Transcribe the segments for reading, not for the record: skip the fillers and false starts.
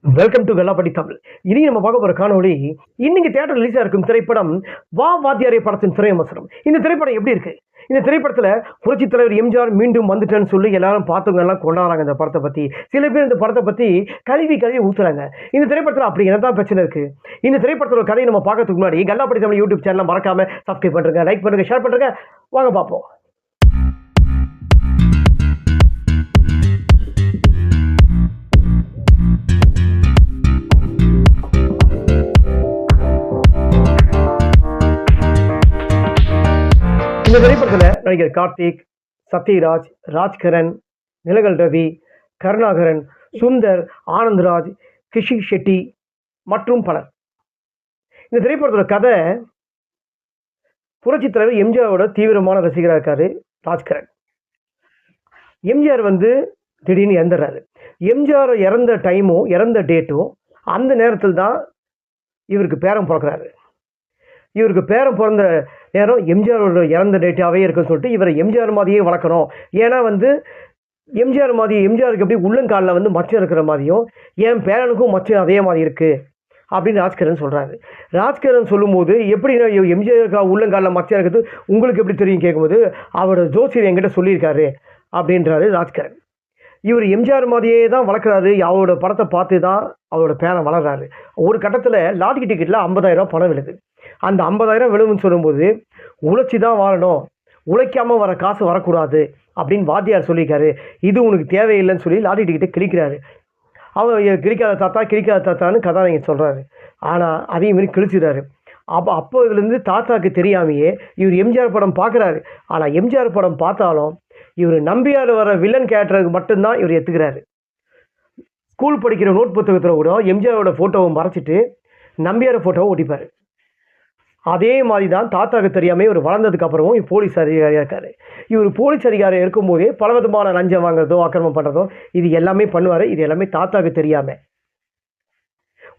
Welcome to வெள்ளாப்பட்டி Tamil. இனி நம்ம பார்க்க போற காணொளி, இன்னைக்கு தியேட்டர் ரிலீஸா இருக்கும் திரைப்படம் வா வாத்தியாரே படத்தின் திரை விமர்சனம். இந்த திரைப்படம் எப்படி இருக்கு? இந்த திரைப்படத்துல புரட்சி தலைவர் எம்ஜிஆர் மீண்டும் வந்துட்டேன்னு சொல்லி எல்லாரும் பார்த்தவங்க எல்லாம் கொண்டாடுறாங்க இந்த படத்தை பத்தி. சில பேர் இந்த படத்தை பத்தி கழுவி ஊத்துறாங்க. இந்த திரைப்படத்துல அப்படி என்னதான் பிரச்சனை இருக்கு? இந்த திரைப்படத்தோட கதையை நம்ம பார்க்கறதுக்கு முன்னாடி வெள்ளாப்பட்டி தமிழ் யூடியூப் சேனலை மறக்காம சப்ஸ்கிரைப் பண்ணுங்க, லைக் பண்ணுங்க, ஷேர் பண்ணுங்க. வாங்க பார்ப்போம். இந்த திரைப்படத்தில் நடிகர் கார்த்திக், சத்யராஜ், ராஜ்கரன், நிலகல் ரவி, கருணாகரன், சுந்தர், ஆனந்த்ராஜ், கிஷி ஷெட்டி மற்றும் பலர். இந்த திரைப்படத்தோட கதை, புரட்சி தலைவர் எம்ஜிஆரோட தீவிரமான ரசிகராக இருக்காரு ராஜ்கரன். எம்ஜிஆர் திடீர்னு இறந்துடுறாரு. எம்ஜிஆர் இறந்த டைமும் இறந்த டேட்டும் அந்த நேரத்தில் தான் இவருக்கு பேரன் பிறக்கிறாரு. இவருக்கு பேரன் பிறந்த நேரம் எம்ஜிஆரோட இறந்த டேட்டாகவே இருக்குன்னு சொல்லிட்டு இவரை எம்ஜிஆர் மாதிரியே வளர்க்கணும். ஏன்னா எம்ஜிஆர் மாதிரி, எம்ஜிஆருக்கு எப்படி உள்ளங்காலில் மச்சம் இருக்கிற மாதிரியும் என் பேரனுக்கும் மச்சம் அதே மாதிரி இருக்குது அப்படின்னு ராஜ்கரன் சொல்கிறாரு. ராஜ்கரன் சொல்லும்போது, எப்படி எம்ஜிஆருக்கு உள்ளங்காலில் மச்சம் இருக்குது உங்களுக்கு எப்படி தெரியும் கேட்கும்போது, அவரோட ஜோசியர் என்கிட்ட சொல்லியிருக்காரு அப்படின்றாரு ராஜ்கரன். இவர் எம்ஜிஆர் மாதிரியே தான் வளர்க்குறாரு. அவரோட படத்தை பார்த்து தான் அவரோட பேரன் வளர்றாரு. ஒரு கட்டத்தில் லாட்டரி டிக்கெட்டில் 50,000 பணம் விழுது. அந்த 50,000 விழுவுன்னு சொல்லும்போது, உழைச்சி தான் வாழணும், உழைக்காமல் வர காசு வரக்கூடாது அப்படின்னு வாத்தியார் சொல்லியிருக்காரு. இது உனக்கு தேவையில்லைன்னு சொல்லி லாட்டரி டிக்கெட்டை கிழிக்கிறாரு. அவர் கிழிக்காத தாத்தான்னு கதாநாயகன் சொல்கிறாரு. ஆனால் அதையும் மாரி கிழிச்சிடுறாரு. அப்போ இதுலேருந்து தாத்தாவுக்கு தெரியாமையே இவர் எம்ஜிஆர் படம் பார்க்குறாரு. ஆனால் எம்ஜிஆர் படம் பார்த்தாலும் இவர் நம்பியார் வர வில்லன் கேரக்டருக்கு மட்டும்தான் இவர் எடுத்துக்கிறாரு. ஸ்கூல் படிக்கிற நோட் புத்தகத்தில் கூட எம்ஜிஆரோட ஃபோட்டோவை மறைச்சிட்டு நம்பியார் ஃபோட்டோவை ஒட்டிப்பார். அதே மாதிரி தான் தாத்தாவுக்கு தெரியாமல் இவர் வளர்ந்ததுக்கு அப்புறமும் போலீஸ் அதிகாரியாக இருக்கார். இவர் போலீஸ் அதிகாரியாக இருக்கும்போதே பல விதமான லஞ்சம் வாங்குறதோ அக்கிரமம் பண்ணுறதோ இது எல்லாமே பண்ணுவார். இது எல்லாமே தாத்தாவுக்கு தெரியாமல்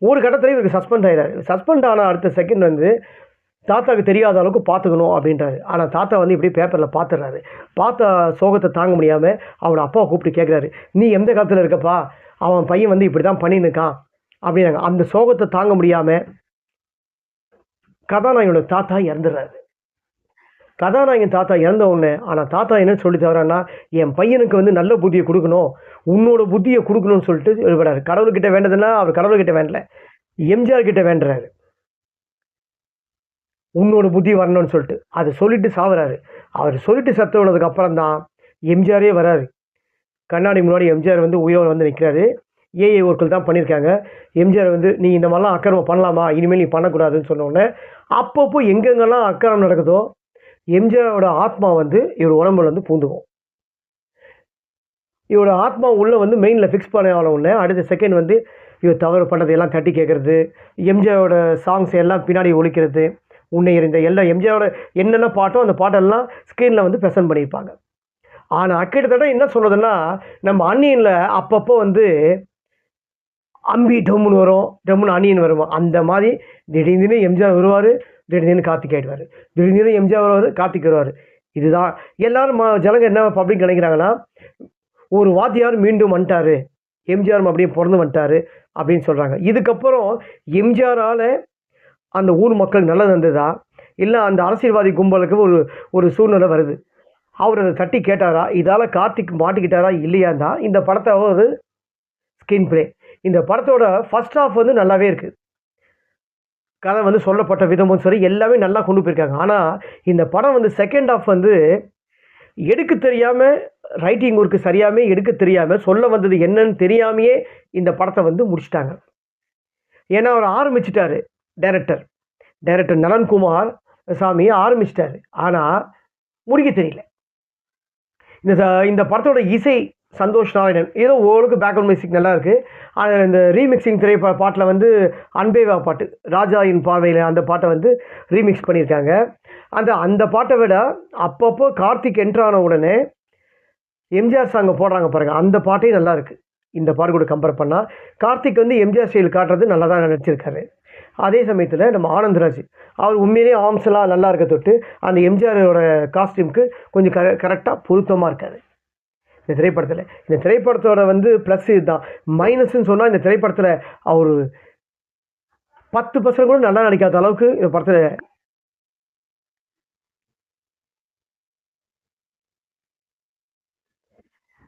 ஒரு கட்டத்தில் இவருக்கு சஸ்பெண்ட் ஆகிறாரு. சஸ்பெண்ட் ஆன அடுத்த செகண்ட் தாத்தாவுக்கு தெரியாத அளவுக்கு பார்த்துக்கணும் அப்படின்றாரு. ஆனால் தாத்தா இப்படி பேப்பரில் பார்த்துடுறாரு. பார்த்த சோகத்தை தாங்க முடியாமல் அவனோட அப்பாவை கூப்பிட்டு கேட்குறாரு, நீ எந்த காலத்தில் இருக்கப்பா, அவன் பையன் இப்படி தான் பண்ணின்னு இருக்கான் அப்படின்னாங்க. அந்த சோகத்தை தாங்க முடியாமல் கதாநாயகனோட தாத்தா இறந்துடுறாரு. கதாநாயகன் தாத்தா இறந்த உடனே, ஆனால் தாத்தா என்ன சொல்லி தவறான்னா, என் பையனுக்கு நல்ல புத்தியை கொடுக்கணும், உன்னோட புத்தியை கொடுக்கணும்னு சொல்லிட்டு எழுபடாரு. கடவுள்கிட்ட வேண்டதுன்னா அவர் கடவுள்கிட்ட வேண்டல, எம்ஜிஆர் கிட்ட வேண்டுறாரு, உன்னோட புத்தி வரணும்னு சொல்லிட்டு. அதை சொல்லிட்டு சாவுறாரு. அவர் சொல்லிட்டு சத்த வினதுக்கு அப்புறம் தான் எம்ஜிஆரே வராரு. கண்ணாடி முன்னாடி எம்ஜிஆர் உயிரோடு நிற்கிறாரு. ஏஏ ஒர்க்கில் தான் பண்ணியிருக்காங்க. எம்ஜிஆர் நீ இந்த மாதிரிலாம் அக்கிரமம் பண்ணலாமா, இனிமேல் நீ பண்ணக்கூடாதுன்னு சொன்னோடனே அப்பப்போ எங்கெங்கெல்லாம் அக்கிரமம் நடக்குதோ எம்ஜிஆரோட ஆத்மா இவர் உடம்புல பூந்துக்கும். இவரோட ஆத்மா உள்ளே மெயினில் ஃபிக்ஸ் பண்ண உடனே அடுத்த செகண்ட் இவர் தவறு பண்ணதையெல்லாம் தட்டி கேட்குறது, எம்ஜிஆரோட சாங்ஸ் எல்லாம் பின்னாடி ஒழிக்கிறது, உன்னை இருந்த எல்லாம் எம்ஜிஆரோட என்னென்ன பாட்டோ அந்த பாட்டெல்லாம் ஸ்க்ரீனில் ப்ரெசென்ட் பண்ணியிருப்பாங்க. ஆனால் கிட்டத்தட்ட என்ன சொல்கிறதுன்னா, நம்ம அன்னியனில் அப்பப்போ அம்பி டம்முன்னு வரும், டம்முன்னு அணியன் வருவோம். அந்த மாதிரி திடீர்னு எம்ஜிஆர் வருவார், திடீர்னு கார்த்திக் ஆகிடுவார், திடீர்னு எம்ஜிஆர் வருவார், கார்த்திக் வருவார். இதுதான் எல்லோரும் ஜனங்க என்ன பப்ளிக் நினைக்கிறாங்கன்னா, ஒரு வாத்தியார் மீண்டும் வந்துட்டார், எம்ஜிஆர் அப்படியே பிறந்து வந்துட்டார் அப்படின்னு சொல்கிறாங்க. இதுக்கப்புறம் எம்ஜிஆரால் அந்த ஊர் மக்களுக்கு நல்லது இருந்ததா, இல்லை அந்த அரசியல்வாதி கும்பலுக்கு ஒரு சூழ்நிலை வருது, அவர் அதை தட்டி கேட்டாரா, இதால் கார்த்திக் மாட்டிக்கிட்டாரா இல்லையா தான் இந்த படத்தை ஒரு ஸ்கிரீன் பிளே. இந்த படத்தோட ஃபர்ஸ்ட் ஹாஃப் நல்லாவே இருக்குது. கதை சொல்லப்பட்ட விதமும் சரி எல்லாமே நல்லா கொண்டு போயிருக்காங்க. ஆனால் இந்த படம் செகண்ட் ஹாஃப் எடுக்க தெரியாமல், ரைட்டிங் ஒர்க்கு சரியாமல் எடுக்க தெரியாமல், சொல்ல வந்தது என்னன்னு தெரியாமையே இந்த படத்தை முடிச்சிட்டாங்க. ஏன்னா அவர் ஆரம்பிச்சிட்டாரு, டைரக்டர் நலன்குமார் சாமி ஆரம்பிச்சிட்டாரு, ஆனால் முடிக்க தெரியல. இந்த படத்தோட இசை சந்தோஷ் நாராயணன், ஏதோ ஓரளவுக்கு பேக்ரவுண்ட் மியூசிக் நல்லா இருக்குது. அதில் இந்த ரீமிக்ஸிங் பாட்டில் அன்பேவா பாட்டு, ராஜாவின் பார்வையில் அந்த பாட்டை ரீமிக்ஸ் பண்ணியிருக்காங்க. அந்த பாட்டை விட அப்பப்போ கார்த்திக் என்ட்ரான உடனே எம்ஜிஆர் சாங்கை போடுறாங்க பாருங்கள், அந்த பாட்டே நல்லா இருக்குது. இந்த பாட்டு கூட கம்பேர் பண்ணால் கார்த்திக் எம்ஜிஆர் ஸ்டைல் காட்டுறது நல்லா தான் நடிச்சிருக்காரு. அதே சமயத்தில் நம்ம ஆனந்த்ராஜ் அவர் உண்மையிலேயே ஆம்ஸ்லாம் நல்லா இருக்க தொட்டு அந்த எம்ஜிஆரோட காஸ்டியூமுக்கு கொஞ்சம் கரெக்டாக பொருத்தமாக இருக்காரு. இந்த திரைப்படத்தோட வந்து ப்ளஸ் இதுதான். மைனஸ்ன்னு சொன்னால் இந்த திரைப்படத்தில் அவர் 10% கூட நல்லா நடிக்காத அளவுக்கு இந்த படத்தில்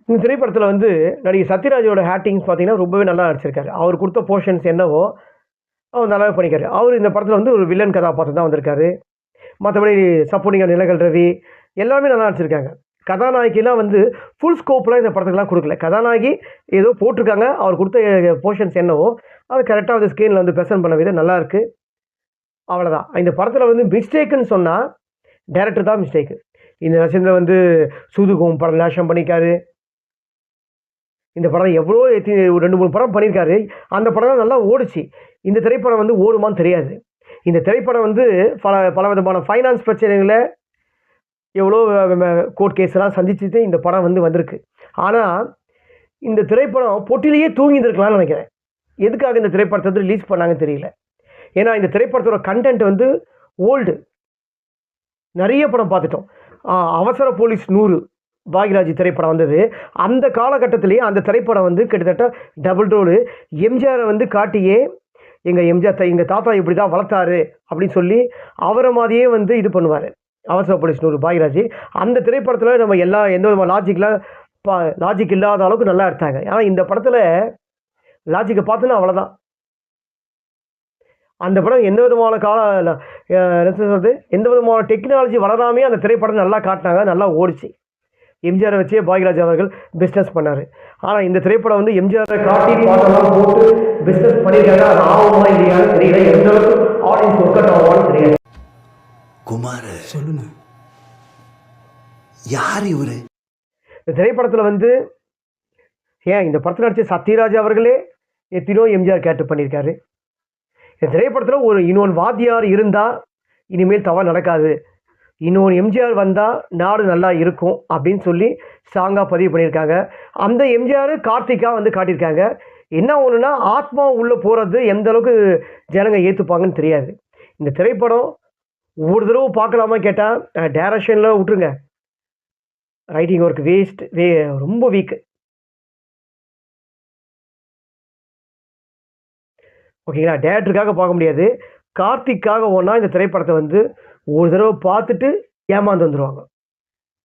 இந்த திரைப்படத்தில் வந்து நடிகர் சத்யராஜோட ஆக்டிங்ஸ் பார்த்தீங்கன்னா ரொம்பவே நல்லா நடிச்சிருக்காரு. அவர் கொடுத்த போர்ஷன்ஸ் என்னவோ அவர் நல்லாவே பண்ணிக்காரு. அவர் இந்த படத்தில் வந்து ஒரு வில்லன் கதாபாத்திரம் தான் வந்திருக்காரு. மற்றபடி சப்போர்ட்டிங்காக நிலகல் ரவி எல்லாமே நல்லா நடிச்சிருக்காங்க. கதாநாயகிலாம் வந்து ஃபுல் ஸ்கோப்லாம் இந்த படத்துக்குலாம் கொடுக்கல. கதாநாயகி ஏதோ போட்டிருக்காங்க. அவர் கொடுத்த போர்ஷன்ஸ் என்னவோ அது கரெக்டாக வந்து ஸ்க்ரீனில் வந்து ப்ரெசென்ட் பண்ண விதம் நல்லாயிருக்கு. அவ்வளோதான். இந்த படத்தில் வந்து மிஸ்டேக்குன்னு சொன்னால் டேரக்டர் தான் மிஸ்டேக்கு. இந்த ரசீந்திரன் வந்து சூதுகோம் படம் லேஷம் பண்ணியிருக்காரு. இந்த படம் எவ்வளோ 2-3 படம் பண்ணியிருக்காரு. அந்த படம் நல்லா ஓடிச்சு. இந்த திரைப்படம் வந்து ஓடுமான்னு தெரியாது. இந்த திரைப்படம் வந்து பல விதமான ஃபைனான்ஸ் பிரச்சனைகளை எவ்வளோ கோர்ட் கேஸ்லாம் சந்திச்சுட்டு இந்த படம் வந்து வந்திருக்கு. ஆனால் இந்த திரைப்படம் பொட்டிலேயே தூங்கியிருக்கலாம்னு நினைக்கிறேன். எதுக்காக இந்த திரைப்படத்தை வந்து ரிலீஸ் பண்ணாங்கன்னு தெரியல. ஏன்னா இந்த திரைப்படத்தோட கண்டென்ட் வந்து ஓல்டு. நிறைய படம் பார்த்துட்டோம். அவசர போலீஸ் 100 பாக்யராஜ் திரைப்படம் வந்தது. அந்த காலகட்டத்திலேயே அந்த திரைப்படம் வந்து கிட்டத்தட்ட டபுள் ரோலு. எம்ஜிஆரை வந்து காட்டியே எங்கள் தாத்தா இப்படி தான் வளர்த்தாரு அப்படின்னு சொல்லி அவரை மாதிரியே வந்து இது பண்ணுவார். அவசர போலீஸ் 100 பாக்யராஜ். அந்த திரைப்படத்தில் நம்ம எந்த விதமான லாஜிக் இல்லாத அளவுக்கு நல்லா எடுத்தாங்க. ஆனால் இந்த படத்தில் லாஜிக்கை பார்த்தோன்னா அவ்வளோதான். அந்த படம் எந்த விதமான எந்த விதமான டெக்னாலஜி வளராமே அந்த திரைப்படம் நல்லா காட்டினாங்க. நல்லா ஓடிச்சு. எம்ஜிஆரை வச்சே பாக்யராஜ் அவர்கள் பிஸ்னஸ் பண்ணார். ஆனால் இந்த திரைப்படம் வந்து எம்ஜிஆரை காட்டி பாட்டெல்லாம் போட்டு பிஸ்னஸ் பண்ணியிருக்காங்க. அது ஆகுமா இல்லையான்னு தெரியல. எந்த அளவுக்கு ஆடியன்ஸ் ஒர்க் அவுட் ஆகுமான்னு தெரியாது. குமார் சொல்லுங்க, யார் இவரு? இந்த திரைப்படத்தில் வந்து இந்த படத்தில் நடிச்ச சத்யராஜ் அவர்களே எத்தனையோ எம்ஜிஆர் கேட்டு பண்ணியிருக்காரு. இந்த திரைப்படத்தில் இன்னொன்று வாத்தியார் இருந்தால் இனிமேல் தவறு நடக்காது, இன்னொன்று எம்ஜிஆர் வந்தால் நாடு நல்லா இருக்கும் அப்படின்னு சொல்லி ஸ்ட்ராங்காக பதிவு பண்ணியிருக்காங்க. அந்த எம்ஜிஆர் கார்த்திகா வந்து காட்டியிருக்காங்க. என்ன ஒன்றுனா ஆத்மா உள்ளே போகிறது எந்த அளவுக்கு ஜனங்க ஏற்றுப்பாங்கன்னு தெரியாது. இந்த திரைப்படம் ஒவ்வொரு தடவை பார்க்கலாமா கேட்டால் டைரக்ஷனில் விட்டுருங்க, ரைட்டிங் ஒர்க் ரொம்ப வீக்கு. ஓகேங்களா, டேரக்டருக்காக பார்க்க முடியாது. கார்த்திக்காக ஒன்றா இந்த திரைப்படத்தை வந்து ஒரு தடவை பார்த்துட்டு ஏமாந்து வந்துடுவாங்க.